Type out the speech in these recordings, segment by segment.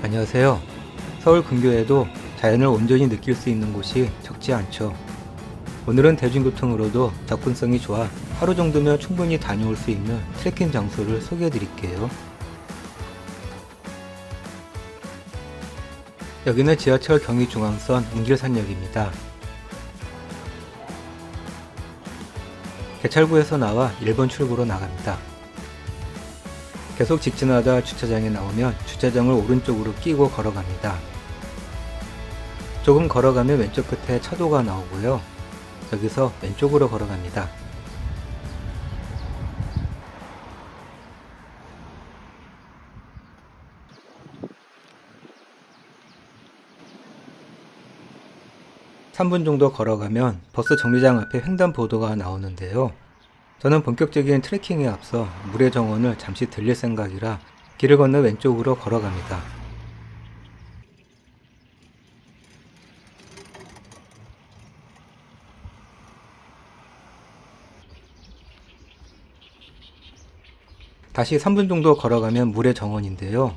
안녕하세요. 서울 근교에도 자연을 온전히 느낄 수 있는 곳이 적지 않죠. 오늘은 대중교통으로도 접근성이 좋아 하루 정도면 충분히 다녀올 수 있는 트레킹 장소를 소개해 드릴게요. 여기는 지하철 경의중앙선 웅길산역입니다. 개찰구에서 나와 1번 출구로 나갑니다. 계속 직진하다 주차장에 나오면 주차장을 오른쪽으로 끼고 걸어갑니다. 조금 걸어가면 왼쪽 끝에 차도가 나오고요. 여기서 왼쪽으로 걸어갑니다. (3분) 정도 걸어가면 버스 정류장 앞에 횡단보도가 나오는데요. 저는 본격적인 트레킹에 앞서 물의 정원을 잠시 들릴 생각이라 길을 건너 왼쪽으로 걸어갑니다. 다시 3분 정도 걸어가면 물의 정원인데요.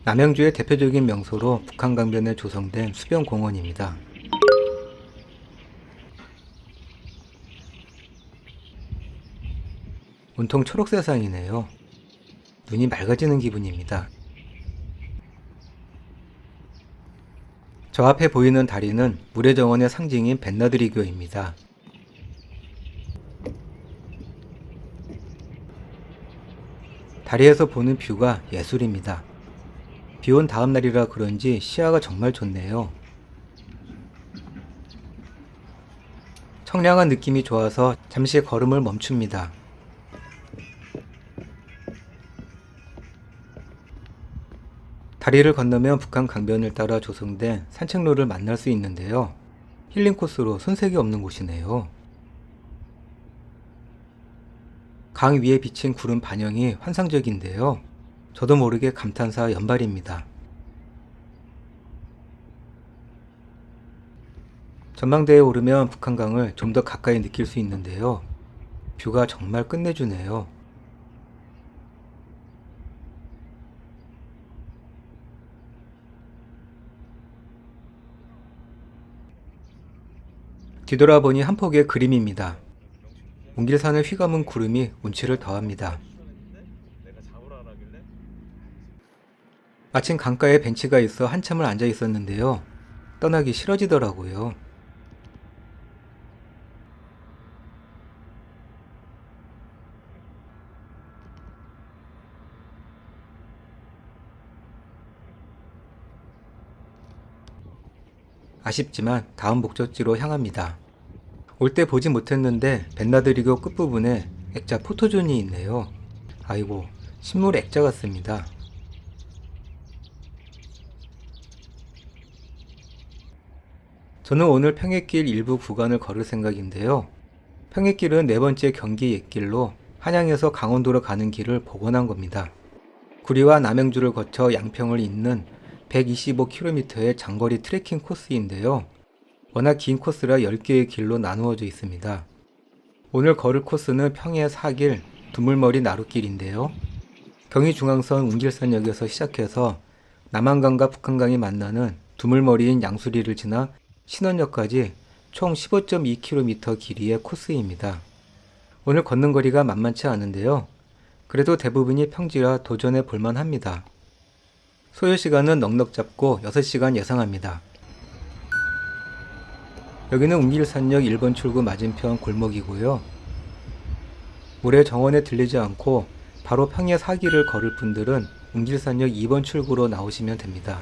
남양주의 대표적인 명소로 북한강변에 조성된 수변공원입니다. 온통 초록세상이네요. 눈이 맑아지는 기분입니다. 저 앞에 보이는 다리는 물의 정원의 상징인 벤나드리교입니다. 다리에서 보는 뷰가 예술입니다. 비 온 다음 날이라 그런지 시야가 정말 좋네요. 청량한 느낌이 좋아서 잠시 걸음을 멈춥니다. 다리를 건너면 북한 강변을 따라 조성된 산책로를 만날 수 있는데요. 힐링 코스로 손색이 없는 곳이네요. 강 위에 비친 구름 반영이 환상적인데요. 저도 모르게 감탄사 연발입니다. 전망대에 오르면 북한강을 좀 더 가까이 느낄 수 있는데요. 뷰가 정말 끝내주네요. 뒤돌아보니 한 폭의 그림입니다. 웅길산을 휘감은 구름이 운치를 더합니다. 마침 강가에 벤치가 있어 한참을 앉아 있었는데요. 떠나기 싫어지더라고요. 아쉽지만 다음 목적지로 향합니다. 올 때 보지 못했는데 벤나드리교 끝부분에 액자 포토존이 있네요. 아이고, 식물 액자 같습니다. 저는 오늘 평해길 일부 구간을 걸을 생각인데요. 평해길은 네 번째 경기 옛길로 한양에서 강원도로 가는 길을 복원한 겁니다. 구리와 남양주를 거쳐 양평을 잇는 125km의 장거리 트레킹 코스인데요. 워낙 긴 코스라 10개의 길로 나누어져 있습니다. 오늘 걸을 코스는 평해 4길 두물머리 나룻길인데요. 경의중앙선 웅길산역에서 시작해서 남한강과 북한강이 만나는 두물머리인 양수리를 지나 신원역까지 총 15.2km 길이의 코스입니다. 오늘 걷는 거리가 만만치 않은데요. 그래도 대부분이 평지라 도전해 볼만합니다. 소요시간은 넉넉 잡고 6시간 예상합니다. 여기는 웅길산역 1번 출구 맞은편 골목이고요. 물의 정원에 들리지 않고 바로 평야 4길을 걸을 분들은 웅길산역 2번 출구로 나오시면 됩니다.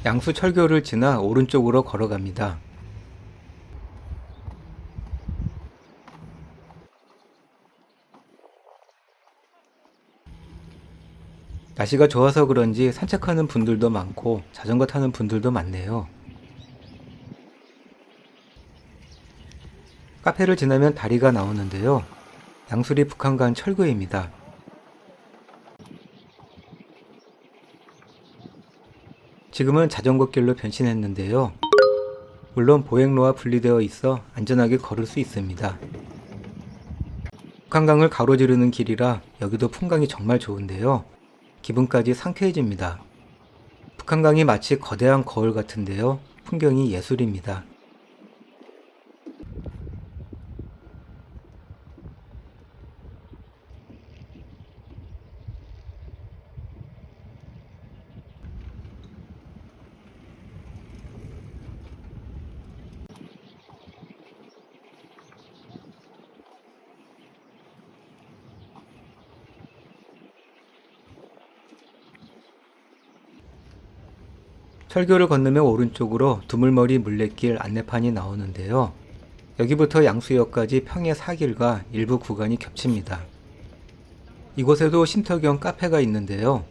양수 철교를 지나 오른쪽으로 걸어갑니다. 날씨가 좋아서 그런지 산책하는 분들도 많고 자전거 타는 분들도 많네요. 카페를 지나면 다리가 나오는데요. 양수리 북한강 철교입니다. 지금은 자전거 길로 변신했는데요. 물론 보행로와 분리되어 있어 안전하게 걸을 수 있습니다. 북한강을 가로지르는 길이라 여기도 풍광이 정말 좋은데요. 기분까지 상쾌해집니다. 북한강이 마치 거대한 거울 같은데요. 풍경이 예술입니다. 철교를 건너면 오른쪽으로 두물머리 물레길 안내판이 나오는데요. 여기부터 양수역까지 평해 4길과 일부 구간이 겹칩니다. 이곳에도 쉼터 겸 카페가 있는데요.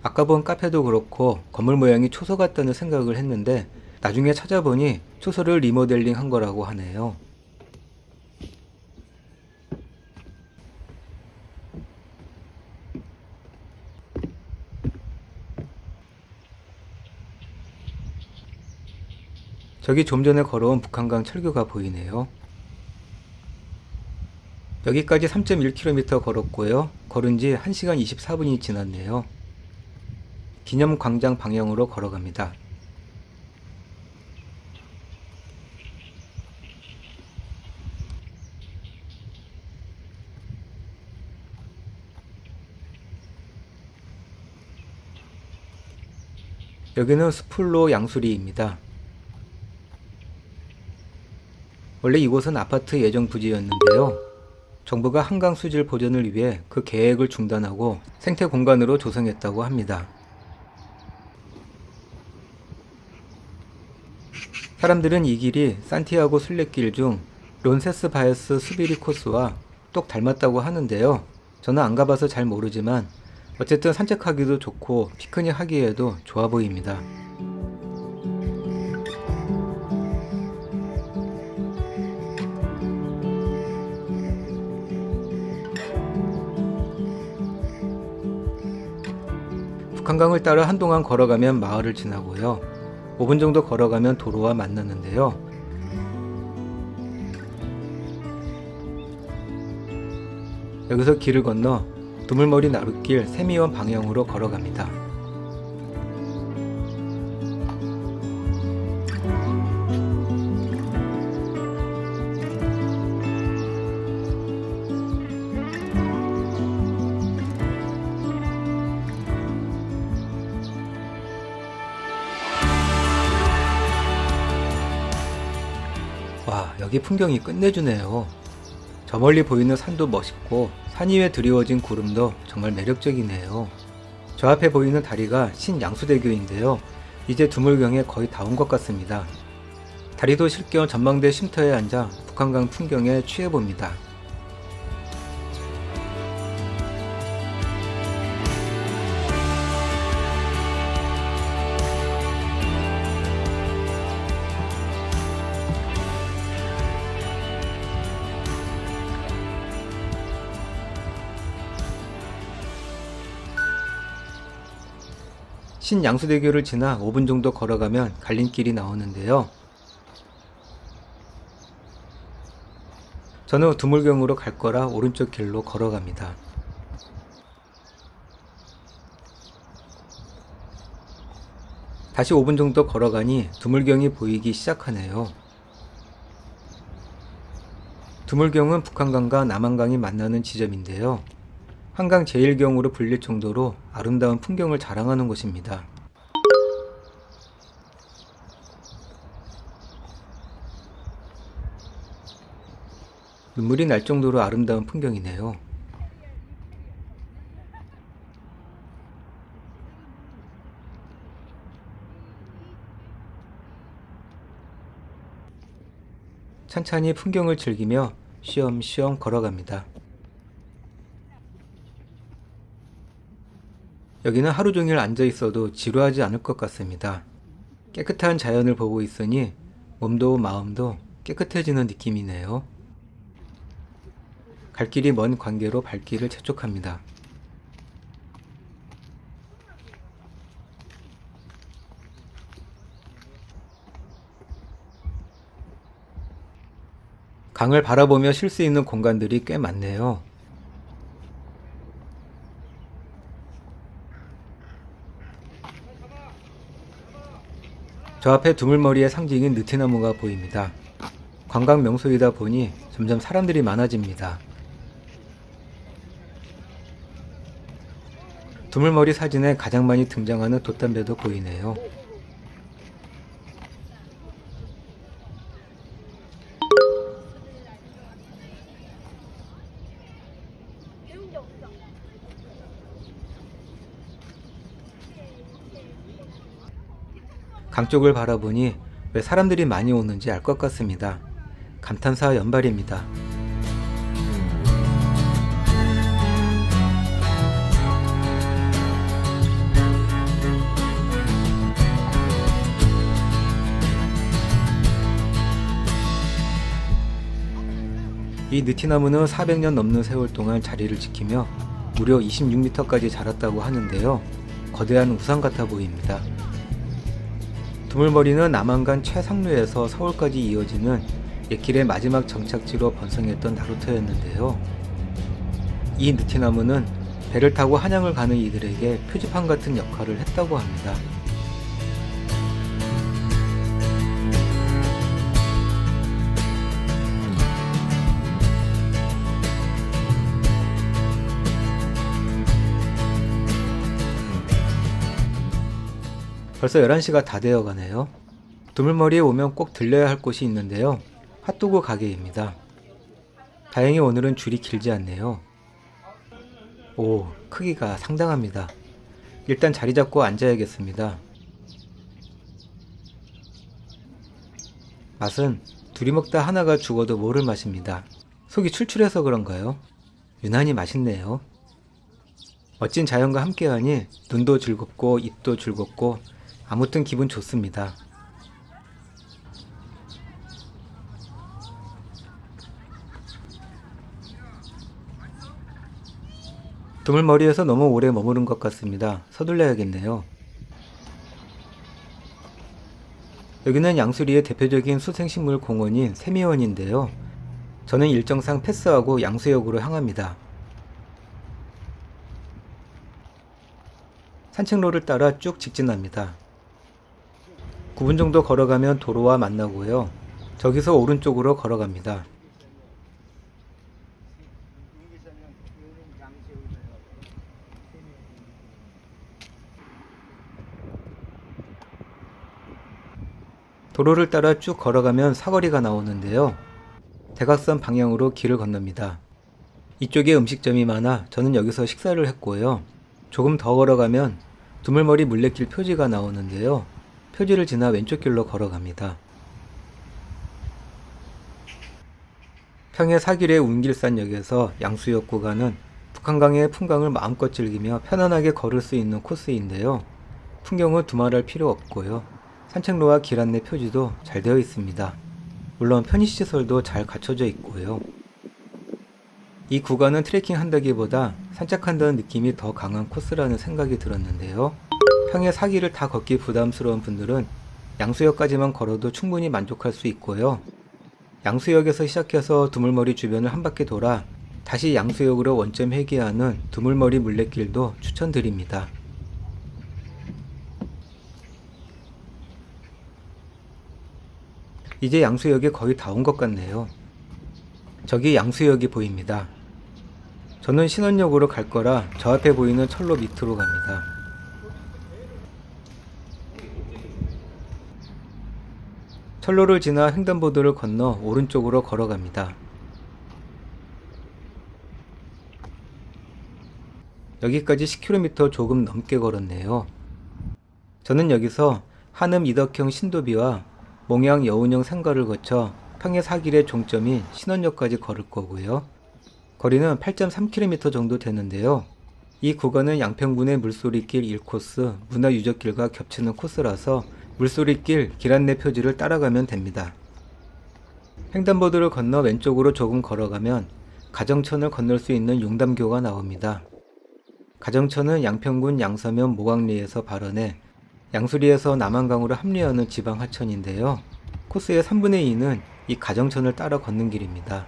아까 본 카페도 그렇고 건물 모양이 초소 같다는 생각을 했는데 나중에 찾아보니 초소를 리모델링 한 거라고 하네요. 저기 좀 전에 걸어온 북한강 철교가 보이네요. 여기까지 3.1km 걸었고요. 걸은 지 1시간 24분이 지났네요. 기념광장 방향으로 걸어갑니다. 여기는 스풀로 양수리입니다. 원래 이곳은 아파트 예정 부지였는데요. 정부가 한강 수질 보전을 위해 그 계획을 중단하고 생태 공간으로 조성했다고 합니다. 사람들은 이 길이 산티아고 순례길 중 론세스바에스 수비리 코스와 똑 닮았다고 하는데요. 저는 안 가봐서 잘 모르지만 어쨌든 산책하기도 좋고 피크닉 하기에도 좋아 보입니다. 북한강을 따라 한동안 걸어가면 마을을 지나고요. 5분 정도 걸어가면 도로와 만나는데요. 여기서 길을 건너 두물머리 나룻길 세미원 방향으로 걸어갑니다. 와, 여기 풍경이 끝내주네요. 저 멀리 보이는 산도 멋있고 산 위에 드리워진 구름도 정말 매력적이네요. 저 앞에 보이는 다리가 신양수대교인데요. 이제 두물경에 거의 다 온 것 같습니다. 다리도 실겸 전망대 쉼터에 앉아 북한강 풍경에 취해봅니다. 신양수대교를 지나 5분 정도 걸어가면 갈림길이 나오는데요. 저는 두물경으로 갈 거라 오른쪽 길로 걸어갑니다. 다시 5분 정도 걸어가니 두물경이 보이기 시작하네요. 두물경은 북한강과 남한강이 만나는 지점인데요. 한강 제1경으로 불릴 정도로 아름다운 풍경을 자랑하는 곳입니다. 눈물이 날 정도로 아름다운 풍경이네요. 천천히 풍경을 즐기며 쉬엄쉬엄 걸어갑니다. 여기는 하루 종일 앉아 있어도 지루하지 않을 것 같습니다. 깨끗한 자연을 보고 있으니 몸도 마음도 깨끗해지는 느낌이네요. 갈 길이 먼 관계로 발길을 재촉합니다. 강을 바라보며 쉴 수 있는 공간들이 꽤 많네요. 저 앞에 두물머리의 상징인 느티나무가 보입니다. 관광 명소이다 보니 점점 사람들이 많아집니다. 두물머리 사진에 가장 많이 등장하는 돛담배도 보이네요. 강 쪽을 바라보니 왜 사람들이 많이 오는지 알 것 같습니다. 감탄사 연발입니다. 이 느티나무는 400년 넘는 세월 동안 자리를 지키며 무려 26m까지 자랐다고 하는데요. 거대한 우산 같아 보입니다. 두물머리는 남한간 최상류에서 서울까지 이어지는 옛길의 마지막 정착지로 번성했던 나루터였는데요. 이 느티나무는 배를 타고 한양을 가는 이들에게 표지판 같은 역할을 했다고 합니다. 벌써 11시가 다 되어 가네요. 두물머리에 오면 꼭 들려야 할 곳이 있는데요. 핫도그 가게입니다. 다행히 오늘은 줄이 길지 않네요. 오, 크기가 상당합니다. 일단 자리 잡고 앉아야겠습니다. 맛은 둘이 먹다 하나가 죽어도 모를 맛입니다. 속이 출출해서 그런가요? 유난히 맛있네요. 멋진 자연과 함께하니 눈도 즐겁고 입도 즐겁고 아무튼 기분 좋습니다. 두물머리에서 너무 오래 머무른 것 같습니다. 서둘러야겠네요. 여기는 양수리의 대표적인 수생식물 공원인 세미원인데요. 저는 일정상 패스하고 양수역으로 향합니다. 산책로를 따라 쭉 직진합니다. 9분 정도 걸어가면 도로와 만나고요. 저기서 오른쪽으로 걸어갑니다. 도로를 따라 쭉 걸어가면 사거리가 나오는데요. 대각선 방향으로 길을 건넙니다. 이쪽에 음식점이 많아 저는 여기서 식사를 했고요. 조금 더 걸어가면 두물머리 물레길 표지가 나오는데요. 표지를 지나 왼쪽 길로 걸어갑니다. 평해 사길의 운길산역에서 양수역 구간은 북한강의 풍광을 마음껏 즐기며 편안하게 걸을 수 있는 코스인데요. 풍경은 두말할 필요 없고요. 산책로와 길 안내 표지도 잘 되어 있습니다. 물론 편의시설도 잘 갖춰져 있고요. 이 구간은 트레킹 한다기보다 산책한다는 느낌이 더 강한 코스라는 생각이 들었는데요. 평해 사기를 다 걷기 부담스러운 분들은 양수역까지만 걸어도 충분히 만족할 수 있고요. 양수역에서 시작해서 두물머리 주변을 한 바퀴 돌아 다시 양수역으로 원점 회귀하는 두물머리 물레길도 추천드립니다. 이제 양수역에 거의 다 온 것 같네요. 저기 양수역이 보입니다. 저는 신원역으로 갈 거라 저 앞에 보이는 철로 밑으로 갑니다. 철로를 지나 횡단보도를 건너 오른쪽으로 걸어갑니다. 여기까지 10km 조금 넘게 걸었네요. 저는 여기서 한음 이덕형 신도비와 몽양 여운형 상가를 거쳐 평해 사길의 종점인 신원역까지 걸을 거고요. 거리는 8.3km 정도 되는데요. 이 구간은 양평군의 물소리길 1코스, 문화유적길과 겹치는 코스라서 물소리길 길 안내 표지를 따라가면 됩니다. 횡단보도를 건너 왼쪽으로 조금 걸어가면 가정천을 건널 수 있는 용담교가 나옵니다. 가정천은 양평군 양서면 모광리에서 발원해 양수리에서 남한강으로 합류하는 지방 하천인데요. 코스의 3분의 2는 이 가정천을 따라 걷는 길입니다.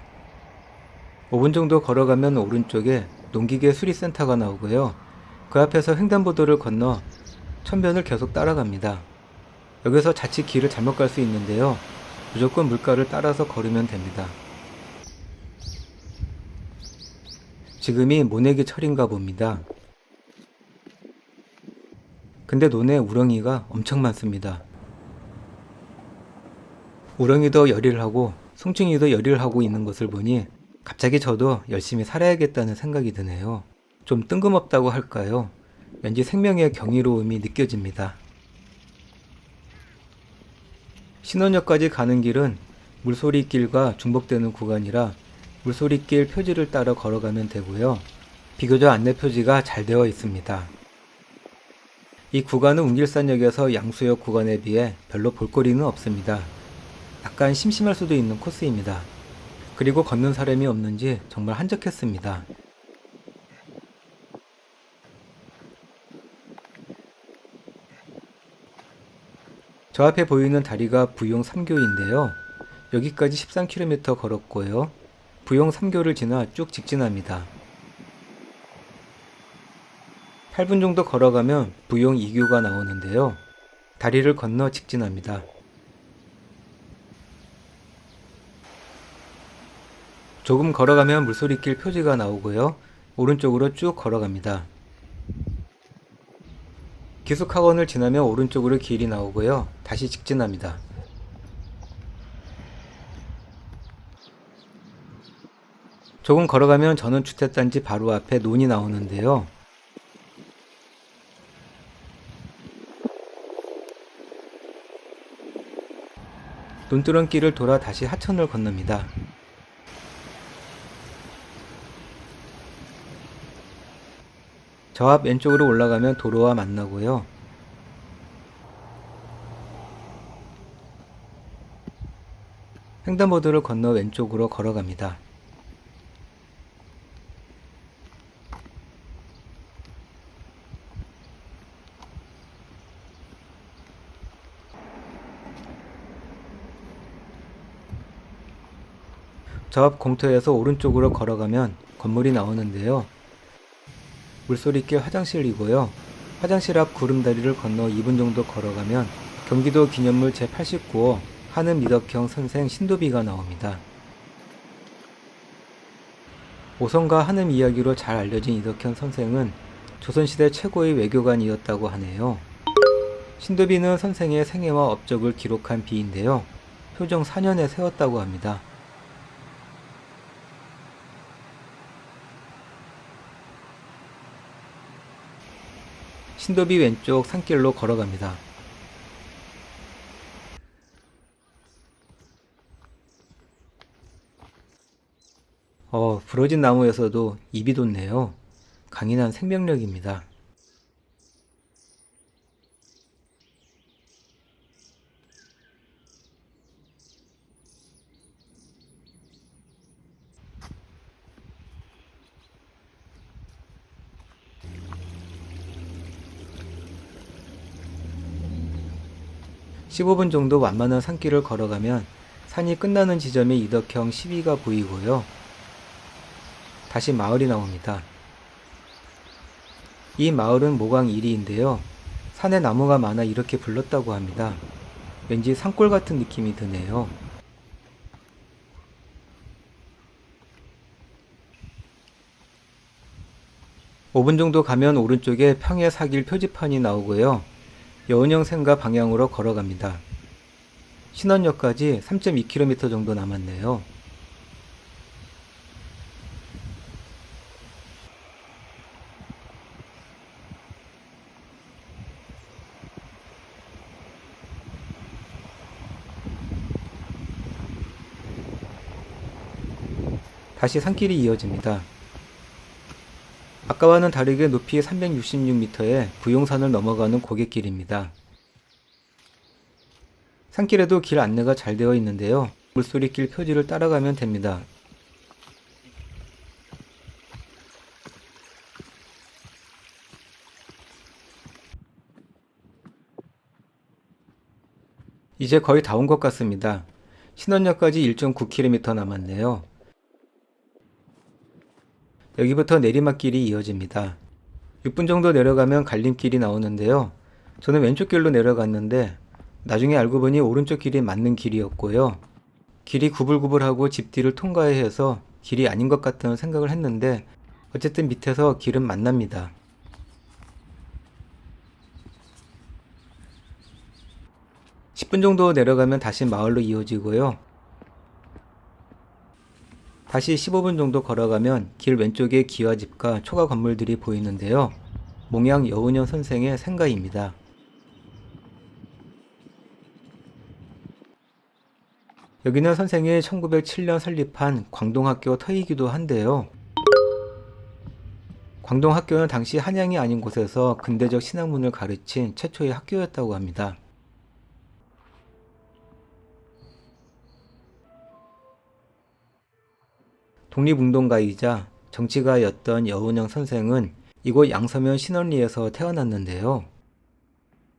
5분 정도 걸어가면 오른쪽에 농기계 수리센터가 나오고요. 그 앞에서 횡단보도를 건너 천변을 계속 따라갑니다. 여기서 자칫 길을 잘못 갈 수 있는데요. 무조건 물가를 따라서 걸으면 됩니다. 지금이 모내기 철인가 봅니다. 근데 논에 우렁이가 엄청 많습니다. 우렁이도 열일을 하고 송충이도 열일을 하고 있는 것을 보니 갑자기 저도 열심히 살아야겠다는 생각이 드네요. 좀 뜬금없다고 할까요? 왠지 생명의 경이로움이 느껴집니다. 신원역까지 가는 길은 물소리길과 중복되는 구간이라 물소리길 표지를 따라 걸어가면 되고요. 비교적 안내 표지가 잘 되어 있습니다. 이 구간은 웅길산역에서 양수역 구간에 비해 별로 볼거리는 없습니다. 약간 심심할 수도 있는 코스입니다. 그리고 걷는 사람이 없는지 정말 한적했습니다. 저 앞에 보이는 다리가 부용 3교인데요. 여기까지 13km 걸었고요. 부용 3교를 지나 쭉 직진합니다. 8분 정도 걸어가면 부용 2교가 나오는데요. 다리를 건너 직진합니다. 조금 걸어가면 물소리길 표지가 나오고요. 오른쪽으로 쭉 걸어갑니다. 기숙학원을 지나면 오른쪽으로 길이 나오고요. 다시 직진합니다. 조금 걸어가면 전원주택단지 바로 앞에 논이 나오는데요. 논두렁길을 돌아 다시 하천을 건넙니다. 저 앞 왼쪽으로 올라가면 도로와 만나고요. 횡단보도를 건너 왼쪽으로 걸어갑니다. 저 앞 공터에서 오른쪽으로 걸어가면 건물이 나오는데요. 물소리길 화장실이고요. 화장실 앞 구름다리를 건너 2분 정도 걸어가면 경기도 기념물 제89호 한은 미덕형 선생 신도비가 나옵니다. 오성과 한음 이야기로 잘 알려진 이덕현 선생은 조선시대 최고의 외교관이었다고 하네요. 신도비는 선생의 생애와 업적을 기록한 비인데요. 효정 4년에 세웠다고 합니다. 신도비 왼쪽 산길로 걸어갑니다. 부러진 나무에서도 잎이 돋네요. 강인한 생명력입니다. (15분) 정도 완만한 산길을 걸어가면 산이 끝나는 지점에 이덕형 시비가 보이고요. 다시 마을이 나옵니다. 이 마을은 모강 1리인데요. 산에 나무가 많아 이렇게 불렀다고 합니다. 왠지 산골 같은 느낌이 드네요. (5분) 정도 가면 오른쪽에 평해 사길 표지판이 나오고요. 여운형 생가 방향으로 걸어갑니다. 신원역까지 3.2km 정도 남았네요. 다시 산길이 이어집니다. 아까와는 다르게 높이 366m의 부용산을 넘어가는 고갯길입니다. 산길에도 길 안내가 잘 되어 있는데요. 물소리길 표지를 따라가면 됩니다. 이제 거의 다 온 것 같습니다. 신원역까지 1.9km 남았네요. 여기부터 내리막길이 이어집니다. 6분 정도 내려가면 갈림길이 나오는데요. 저는 왼쪽 길로 내려갔는데 나중에 알고 보니 오른쪽 길이 맞는 길이었고요. 길이 구불구불하고 집 뒤를 통과해야 해서 길이 아닌 것 같다는 생각을 했는데 어쨌든 밑에서 길은 만납니다. (10분) 정도 내려가면 다시 마을로 이어지고요. 다시 15분 정도 걸어가면 길 왼쪽에 기와집과 초가 건물들이 보이는데요. 몽양 여운형 선생의 생가입니다. 여기는 선생이 1907년 설립한 광동학교 터이기도 한데요. 광동학교는 당시 한양이 아닌 곳에서 근대적 신학문을 가르친 최초의 학교였다고 합니다. 독립운동가이자 정치가였던 여운형 선생은 이곳 양서면 신원리에서 태어났는데요.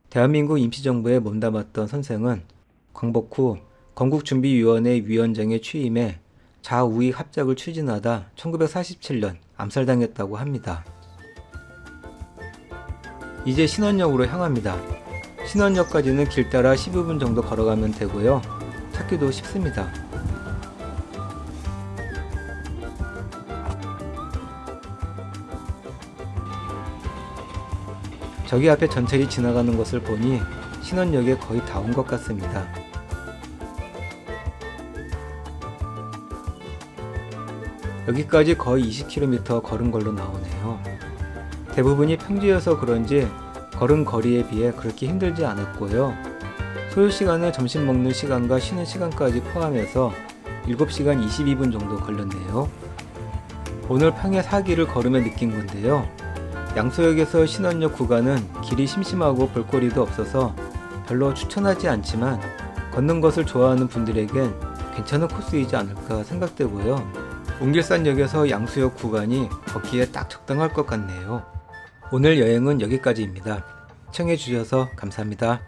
대한민국 임시정부에 몸담았던 선생은 광복 후 건국준비위원회 위원장에 취임해 좌우익 합작을 추진하다 1947년 암살당했다고 합니다. 이제 신원역으로 향합니다. 신원역까지는 길 따라 12분 정도 걸어가면 되고요. 찾기도 쉽습니다. 저기 앞에 전철이 지나가는 것을 보니 신원역에 거의 다 온 것 같습니다. 여기까지 거의 20km 걸은 걸로 나오네요. 대부분이 평지여서 그런지 걸은 거리에 비해 그렇게 힘들지 않았고요. 소요시간은 점심 먹는 시간과 쉬는 시간까지 포함해서 7시간 22분 정도 걸렸네요. 오늘 평야 4기를 걸으며 느낀 건데요. 양소역에서 신원역 구간은 길이 심심하고 볼거리도 없어서 별로 추천하지 않지만 걷는 것을 좋아하는 분들에겐 괜찮은 코스이지 않을까 생각되고요. 웅길산역에서 양수역 구간이 걷기에 딱 적당할 것 같네요. 오늘 여행은 여기까지입니다. 시청해주셔서 감사합니다.